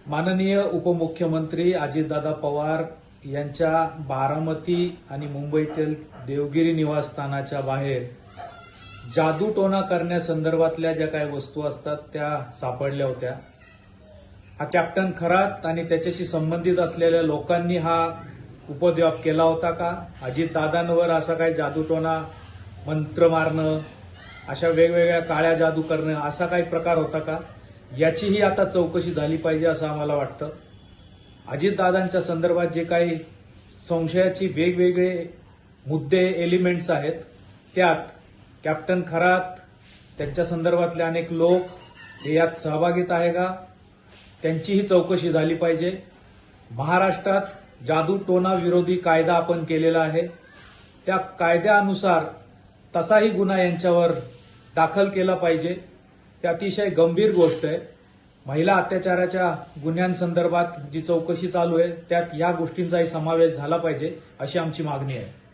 माननीय उपमुख्यमंत्री अजितदादा पवार यांच्या बारामती आणि मुंबईतील देवगिरी निवासस्थानाच्या बाहेर जादूटोणा करण्यासंदर्भातल्या ज्या काही वस्तू असतात त्या सापडल्या होत्या. हा कॅप्टन खरात आणि त्याच्याशी संबंधित असलेल्या लोकांनी हा उपद्व्याप केला होता का? अजितदादांवर असा काही जादूटोणा, मंत्र मारणं, अशा वेगवेगळ्या काळ्या जादू करणं असा काही प्रकार होता का? याचीही आता चौकशी झाली पाहिजे असं आम्हाला वाटतं. अजितदादांच्या संदर्भात जे काही संशयाची वेगवेगळे मुद्दे, एलिमेंट्स आहेत, त्यात कॅप्टन खरात, त्यांच्या संदर्भातले अनेक लोक हे यात सहभागीत आहे का? त्यांचीही चौकशी झाली पाहिजे. महाराष्ट्रात जादूटोणा विरोधी कायदा आपण केलेला आहे. त्या कायद्यानुसार तसाही गुन्हा यांच्यावर दाखल केला पाहिजे. ही अतिशय गंभीर गोष्ट आहे. महिला अत्याचाराच्या गुन्ह्यांसंदर्भात जी चौकशी चालू आहे त्यात या गोष्टींचाही समावेश झाला पाहिजे अशी आमची मागणी आहे.